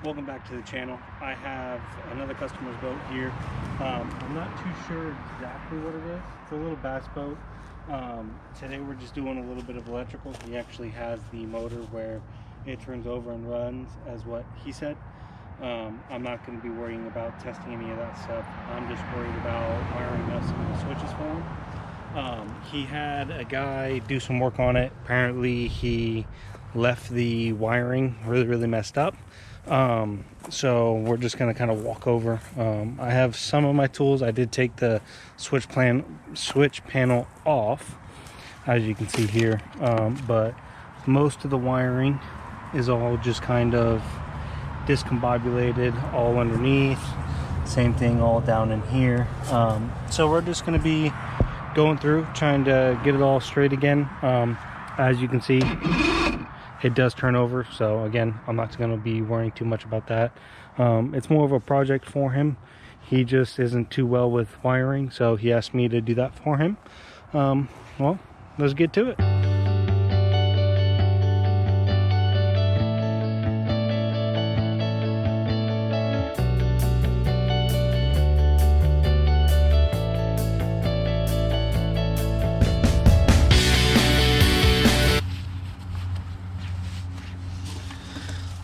Welcome back to the channel. I have another customer's boat here. I'm not too sure exactly what it is. It's a little bass boat. Today we're just doing a little bit of electrical. He actually has the motor where it turns over and runs, as what he said. I'm not going to be worrying about testing any of that stuff. I'm just worried about wiring up some of the switches for him. He had a guy do some work on it. Apparently he left the wiring really messed up. So we're just going to kind of walk over. I have some of my tools. I did take the switch panel off, as you can see here, but most of the wiring is all just kind of discombobulated all underneath. Same thing all down in here. So we're just going to be going through trying to get it all straight again. As you can see, it does turn over, so again, I'm not going to be worrying too much about that. It's more of a project for him. He just isn't too well with wiring, so he asked me to do that for him. Well, let's get to it.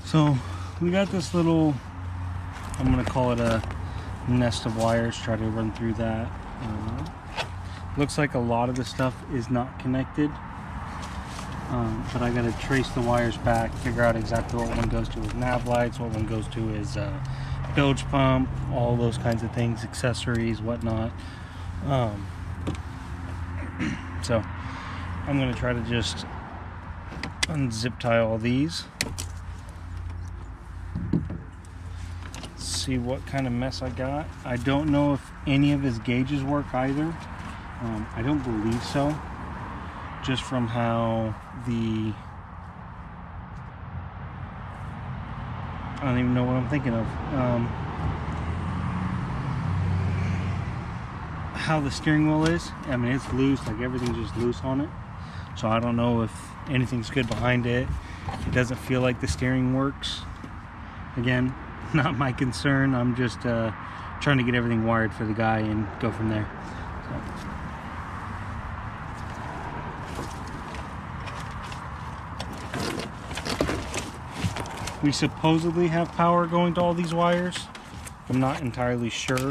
So we got this little, I'm going to call it a nest of wires, try to run through that. Looks like a lot of the stuff is not connected, but I got to trace the wires back, figure out exactly what one goes to his nav lights, what one goes to his bilge pump, all those kinds of things, accessories, whatnot. So I'm going to try to just unzip tie all these. See what kind of mess I got. I don't know if any of his gauges work either. I don't believe so, just from how I don't even know what I'm thinking of. How the steering wheel is, I mean, it's loose, like everything's just loose on it. So I don't know if anything's good behind it. It doesn't feel like the steering works. Again, not my concern. I'm just trying to get everything wired for the guy and go from there. We supposedly have power going to all these wires. I'm not entirely sure.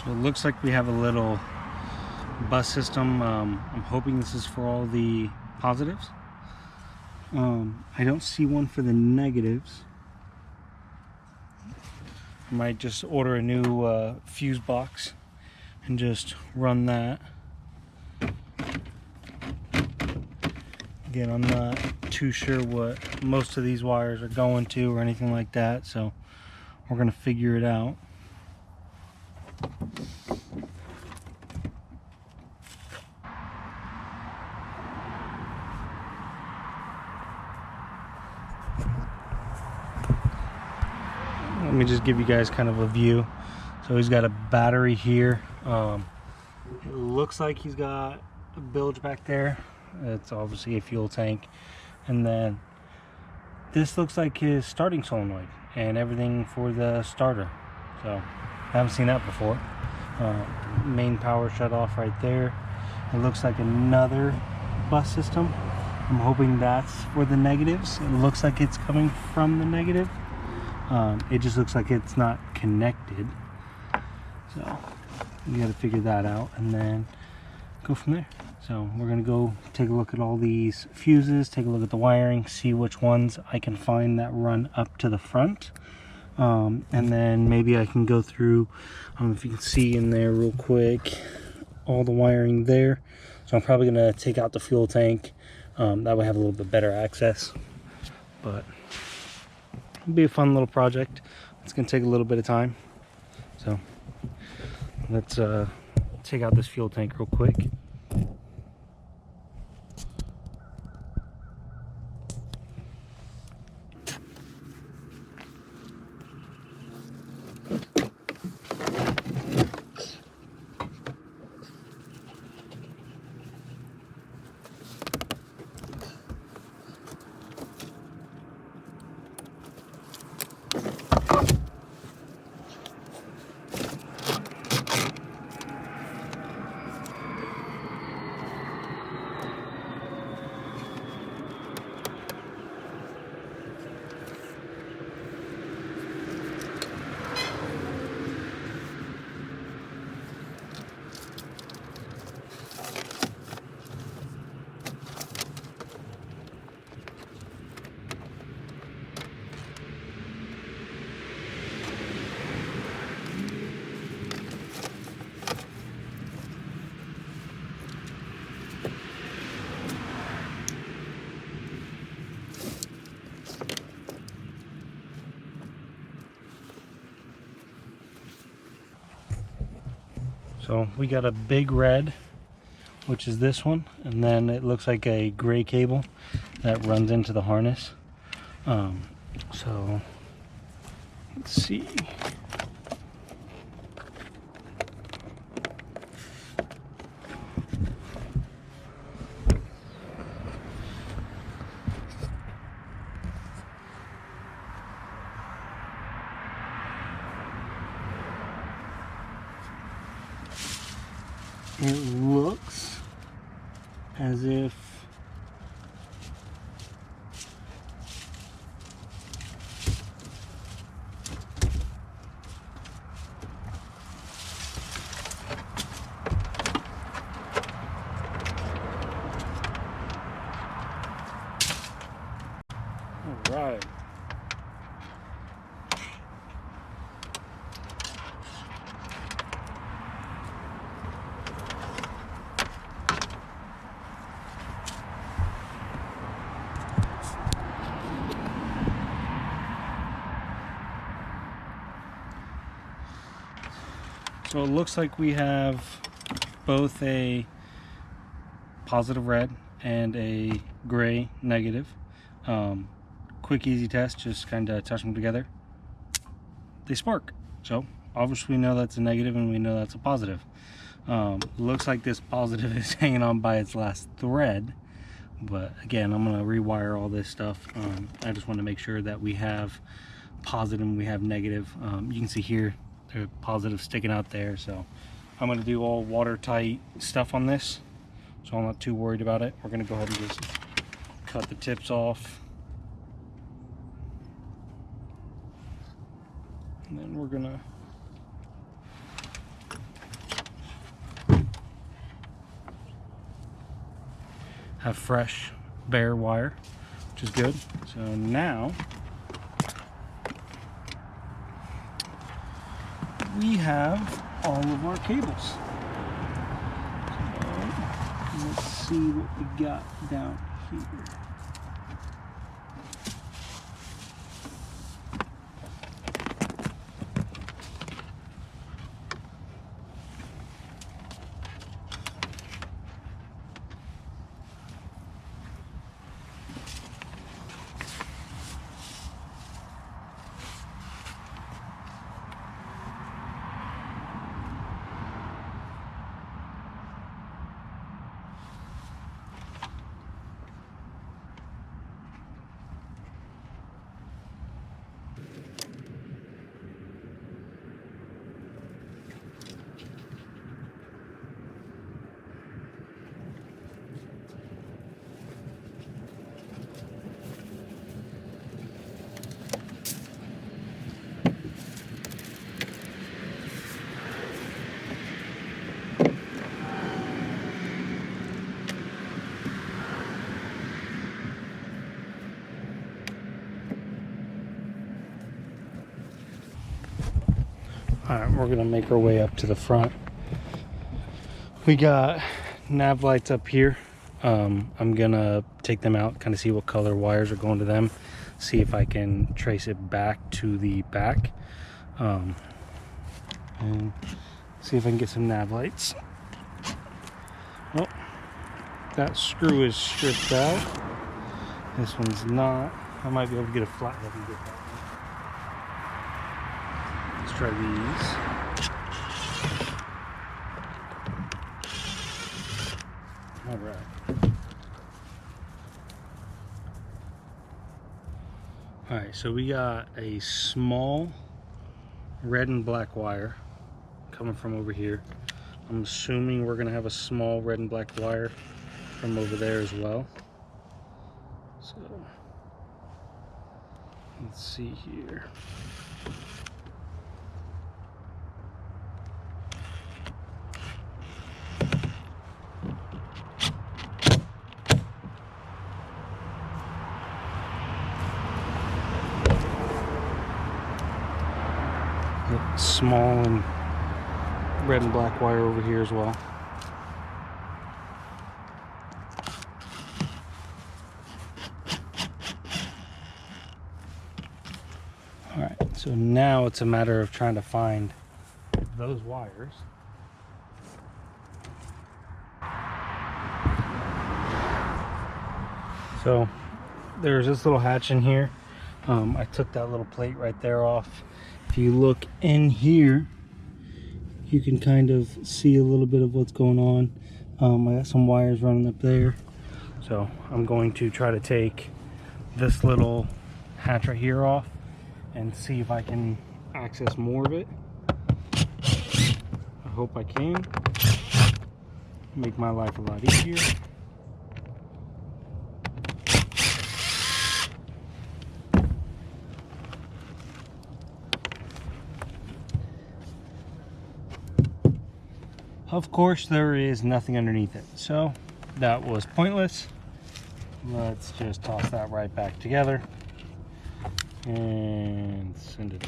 So it looks like we have a little bus system. I'm hoping this is for all the positives. I don't see one for the negatives. I might just order a new fuse box and just run that. Again, I'm not too sure what most of these wires are going to or anything like that, so we're going to figure it out. Let me just give you guys kind of a view. So he's got a battery here. It looks like he's got a bilge back there. It's obviously a fuel tank. And then this looks like his starting solenoid and everything for the starter. So I haven't seen that before. Main power shut off right there. It looks like another bus system. I'm hoping that's for the negatives. It looks like it's coming from the negative. It just looks like it's not connected. So you got to figure that out and then go from there. So we're gonna go take a look at all these fuses, take a look at the wiring, see which ones I can find that run up to the front. And then maybe I can go through, if you can see in there real quick, all the wiring there. So I'm probably gonna take out the fuel tank. That way I have a little bit better access. But it'll be a fun little project. It's gonna take a little bit of time. So let's take out this fuel tank real quick. So we got a big red, which is this one, and then it looks like a gray cable that runs into the harness. So let's see. It looks as if all right. So it looks like we have both a positive red and a gray negative. Quick, easy test, just kind of touch them together. They spark. So obviously we know that's a negative and we know that's a positive. Looks like this positive is hanging on by its last thread. But again, I'm going to rewire all this stuff. I just want to make sure that we have positive and we have negative. You can see here, there's positive sticking out there. So I'm going to do all watertight stuff on this. So I'm not too worried about it. We're going to go ahead and just cut the tips off. And then we're going to have fresh bare wire, which is good. So now we have all of our cables. So let's see what we got down here. Alright, we're gonna make our way up to the front. We got nav lights up here. I'm gonna take them out, kind of see what color wires are going to them, see if I can trace it back to the back, and see if I can get some nav lights. Well, that screw is stripped out. This one's not. I might be able to get a flathead and get that one. Let's try these. All right. All right, so we got a small red and black wire coming from over here. I'm assuming we're gonna have a small red and black wire from over there as well. So let's see here. Small and red and black wire over here as well. All right, so now it's a matter of trying to find those wires. So there's this little hatch in here. I took that little plate right there off. If you look in here, you can kind of see a little bit of what's going on. I got some wires running up there. So I'm going to try to take this little hatch right here off and see if I can access more of it. I hope I can. Make my life a lot easier. Of course, there is nothing underneath it, so that was pointless. Let's just toss that right back together and send it.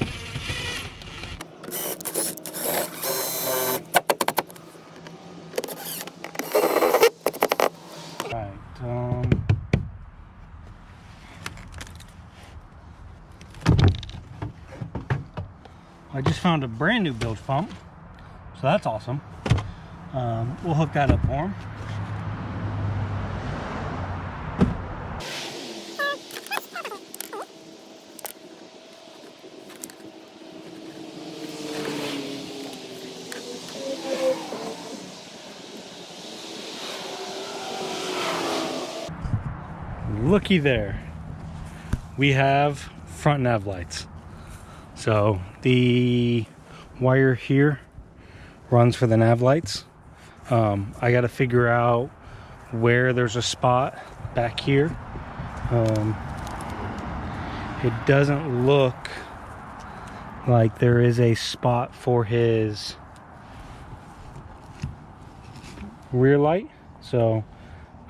Right, I just found a brand new bilge pump, so that's awesome. We'll hook that up for him. Looky there, we have front nav lights. So the wire here runs for the nav lights. I got to figure out where there's a spot back here. It doesn't look like there is a spot for his rear light, so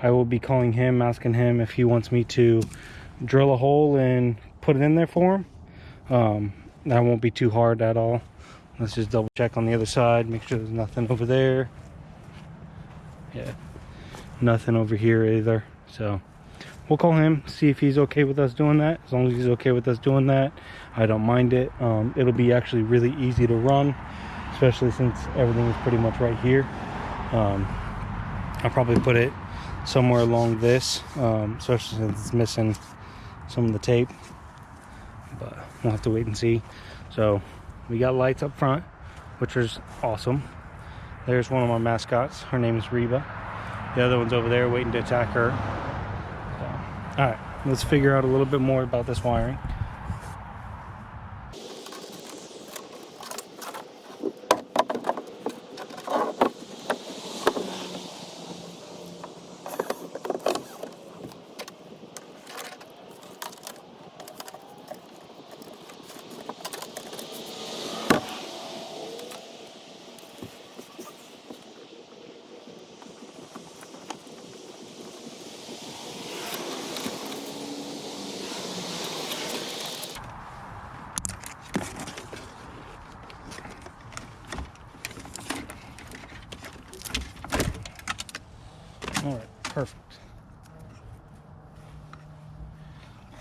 I will be calling him, asking him if he wants me to drill a hole and put it in there for him. That won't be too hard at all. Let's just double check on the other side, make sure there's nothing over there. Yeah, nothing over here either. So we'll call him, see if he's okay with us doing that. As long as he's okay with us doing that, I don't mind it. It'll be actually really easy to run, especially since everything is pretty much right here. I'll probably put it somewhere along this, especially since it's missing some of the tape, but we'll have to wait and see. So we got lights up front, which is awesome. There's one of my mascots. Her name is Reba. The other one's over there waiting to attack her. So, all right, let's figure out a little bit more about this wiring.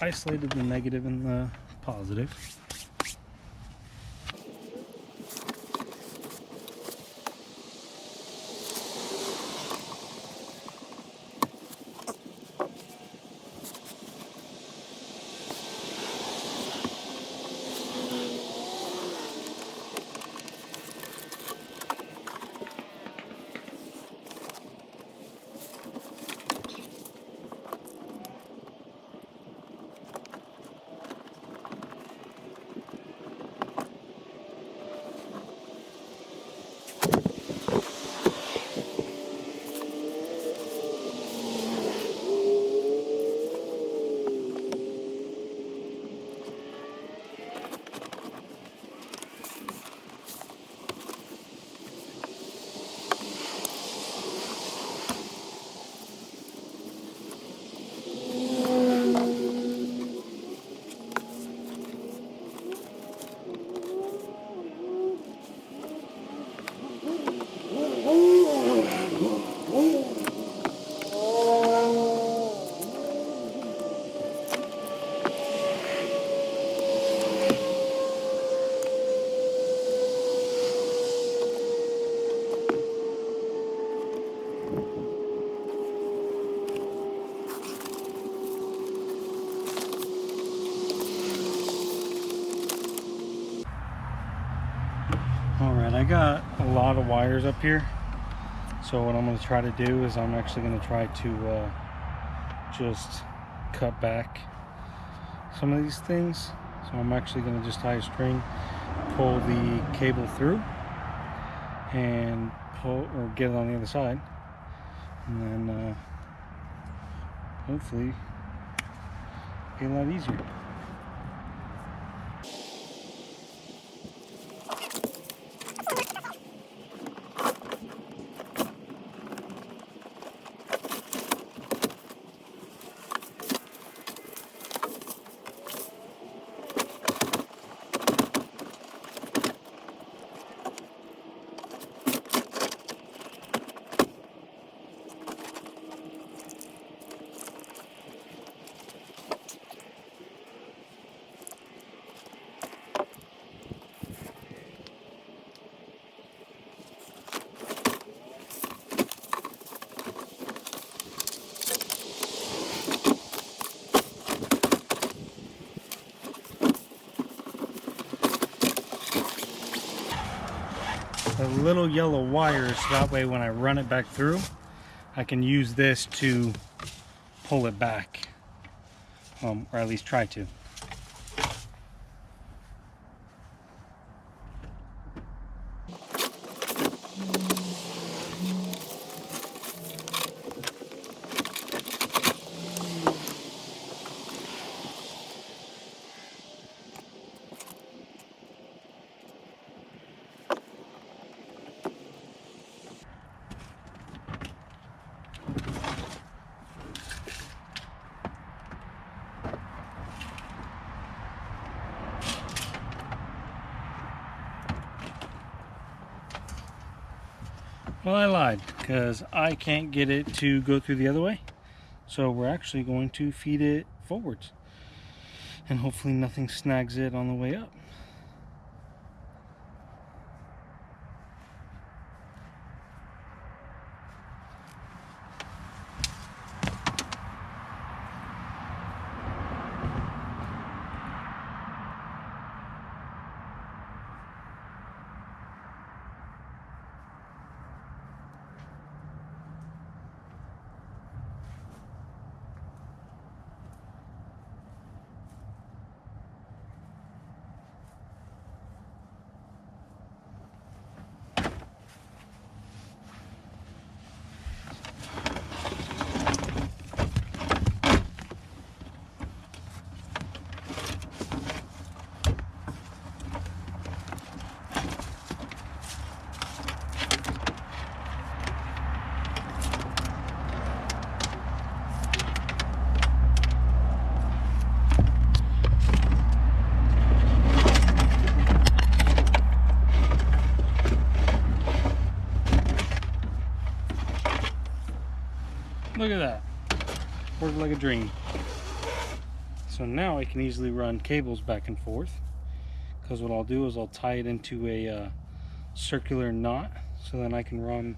isolated the negative and the positive. Alright, I got a lot of wires up here, so what I'm going to try to do is I'm actually going to try to just cut back some of these things. So I'm actually going to just tie a string, pull the cable through, and pull or get it on the other side, and then hopefully be a lot easier. The little yellow wires, so that way when I run it back through, I can use this to pull it back, or at least try to. Well, I lied, because I can't get it to go through the other way. So we're actually going to feed it forwards. And hopefully nothing snags it on the way up. Look at that. Worked like a dream. So now I can easily run cables back and forth, because what I'll do is I'll tie it into a circular knot, so then I can run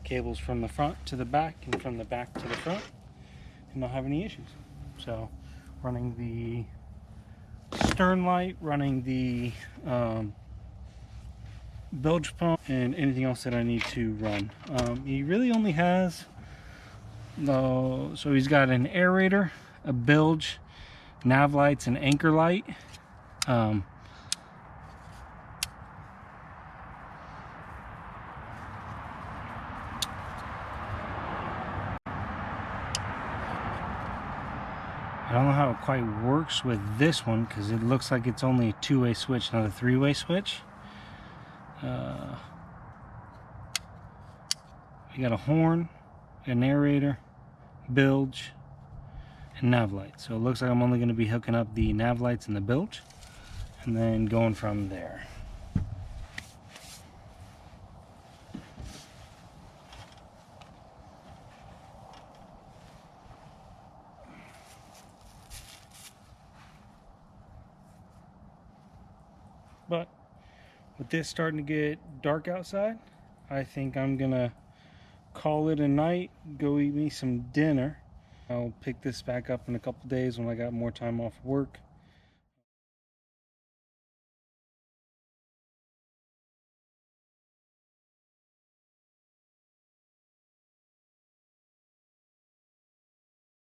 cables from the front to the back and from the back to the front and not have any issues. So running the stern light, running the bilge pump, and anything else that I need to run. He really only has so he's got an aerator, a bilge, nav lights, and anchor light. I don't know how it quite works with this one, because it looks like it's only a two-way switch, not a three-way switch. You got a horn, an aerator, bilge, and nav lights. So it looks like I'm only going to be hooking up the nav lights and the bilge, and then going from there. But with this starting to get dark outside, I think I'm gonna call it a night, go eat me some dinner. I'll pick this back up in a couple days when I got more time off work.